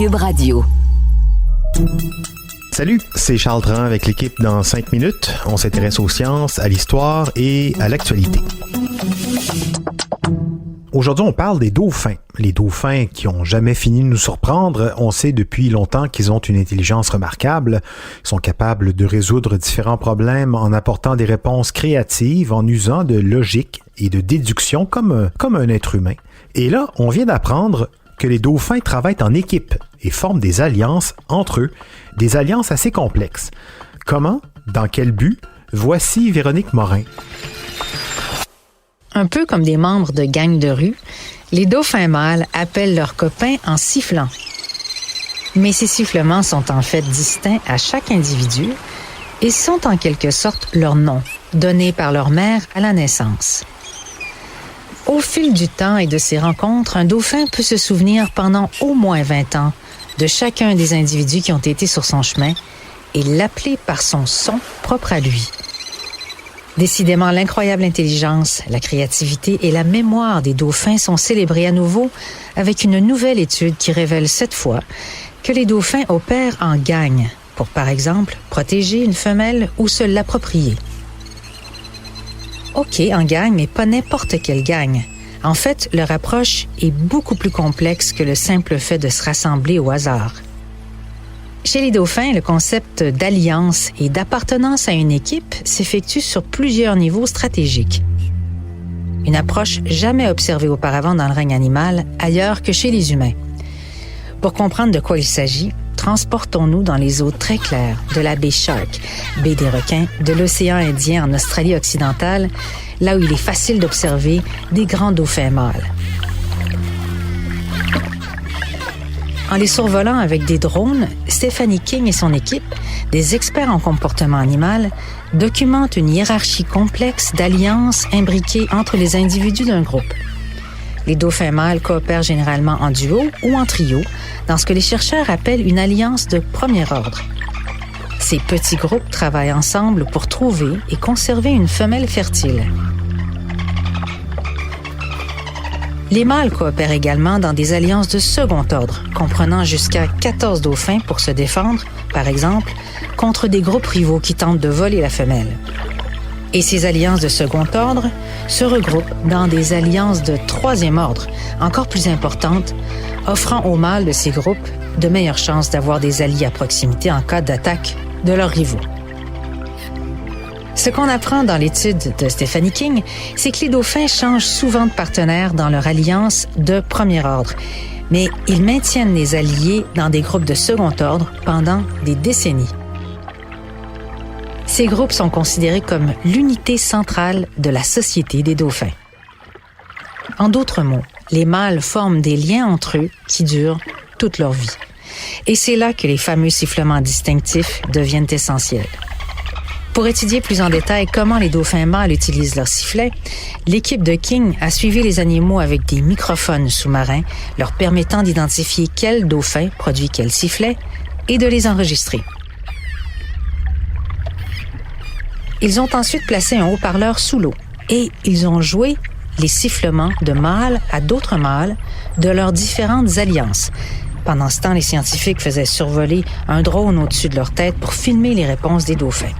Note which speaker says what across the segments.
Speaker 1: Cube Radio.
Speaker 2: Salut, c'est Charles Dran avec l'équipe dans 5 minutes. On s'intéresse aux sciences, à l'histoire et à l'actualité. Aujourd'hui, on parle des dauphins. Les dauphins qui ont jamais fini de nous surprendre. On sait depuis longtemps qu'ils ont une intelligence remarquable. Ils sont capables de résoudre différents problèmes en apportant des réponses créatives, en usant de logique et de déduction comme un être humain. Et là, on vient d'apprendre que les dauphins travaillent en équipe et forment des alliances entre eux, des alliances assez complexes. Comment? Dans quel but? Voici Véronique Morin.
Speaker 3: Un peu comme des membres de gangs de rue, les dauphins mâles appellent leurs copains en sifflant. Mais ces sifflements sont en fait distincts à chaque individu et sont en quelque sorte leur nom, donné par leur mère à la naissance. Au fil du temps et de ces rencontres, un dauphin peut se souvenir pendant au moins 20 ans de chacun des individus qui ont été sur son chemin et l'appeler par son son propre à lui. Décidément, l'incroyable intelligence, la créativité et la mémoire des dauphins sont célébrés à nouveau avec une nouvelle étude qui révèle cette fois que les dauphins opèrent en gang pour, par exemple, protéger une femelle ou se l'approprier. OK, en gang, mais pas n'importe quelle gang. En fait, leur approche est beaucoup plus complexe que le simple fait de se rassembler au hasard. Chez les dauphins, le concept d'alliance et d'appartenance à une équipe s'effectue sur plusieurs niveaux stratégiques. Une approche jamais observée auparavant dans le règne animal, ailleurs que chez les humains. Pour comprendre de quoi il s'agit, transportons-nous dans les eaux très claires de la baie Shark, baie des requins, de l'océan Indien en Australie occidentale, là où il est facile d'observer des grands dauphins mâles. En les survolant avec des drones, Stephanie King et son équipe, des experts en comportement animal, documentent une hiérarchie complexe d'alliances imbriquées entre les individus d'un groupe. Les dauphins mâles coopèrent généralement en duo ou en trio, dans ce que les chercheurs appellent une alliance de premier ordre. Ces petits groupes travaillent ensemble pour trouver et conserver une femelle fertile. Les mâles coopèrent également dans des alliances de second ordre, comprenant jusqu'à 14 dauphins pour se défendre, par exemple, contre des groupes rivaux qui tentent de voler la femelle. Et ces alliances de second ordre se regroupent dans des alliances de troisième ordre, encore plus importantes, offrant aux mâles de ces groupes de meilleures chances d'avoir des alliés à proximité en cas d'attaque de leurs rivaux. Ce qu'on apprend dans l'étude de Stephanie King, c'est que les dauphins changent souvent de partenaires dans leur alliance de premier ordre, mais ils maintiennent les alliés dans des groupes de second ordre pendant des décennies. Ces groupes sont considérés comme l'unité centrale de la société des dauphins. En d'autres mots, les mâles forment des liens entre eux qui durent toute leur vie. Et c'est là que les fameux sifflements distinctifs deviennent essentiels. Pour étudier plus en détail comment les dauphins mâles utilisent leurs sifflets, l'équipe de King a suivi les animaux avec des microphones sous-marins leur permettant d'identifier quel dauphin produit quel sifflet et de les enregistrer. Ils ont ensuite placé un haut-parleur sous l'eau et ils ont joué les sifflements de mâles à d'autres mâles de leurs différentes alliances. Pendant ce temps, les scientifiques faisaient survoler un drone au-dessus de leur tête pour filmer les réponses des dauphins.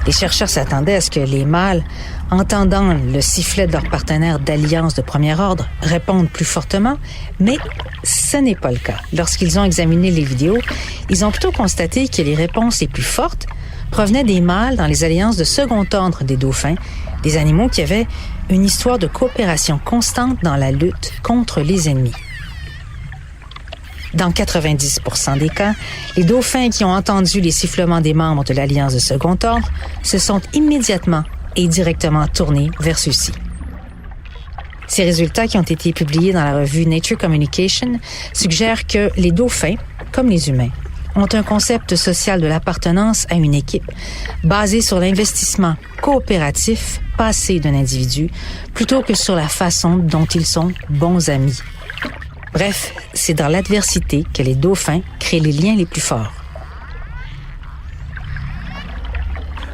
Speaker 3: Les chercheurs s'attendaient à ce que les mâles, entendant le sifflet de leur partenaire d'alliance de premier ordre, répondent plus fortement, mais ce n'est pas le cas. Lorsqu'ils ont examiné les vidéos, ils ont plutôt constaté que les réponses les plus fortes provenaient des mâles dans les alliances de second ordre des dauphins, des animaux qui avaient une histoire de coopération constante dans la lutte contre les ennemis. Dans 90% des cas, les dauphins qui ont entendu les sifflements des membres de l'Alliance de second ordre se sont immédiatement et directement tournés vers ceux-ci. Ces résultats qui ont été publiés dans la revue Nature Communication suggèrent que les dauphins, comme les humains, ont un concept social de l'appartenance à une équipe basé sur l'investissement coopératif passé d'un individu plutôt que sur la façon dont ils sont bons amis. Bref, c'est dans l'adversité que les dauphins créent les liens les plus forts.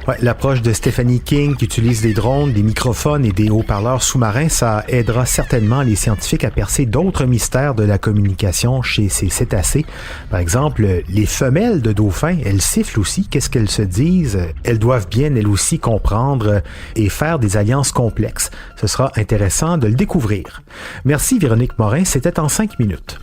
Speaker 2: Ouais, l'approche de Stephanie King qui utilise des drones, des microphones et des haut-parleurs sous-marins, ça aidera certainement les scientifiques à percer d'autres mystères de la communication chez ces cétacés. Par exemple, les femelles de dauphins, elles sifflent aussi. Qu'est-ce qu'elles se disent? Elles doivent bien, elles aussi, comprendre et faire des alliances complexes. Ce sera intéressant de le découvrir. Merci Véronique Morin, c'était en 5 minutes.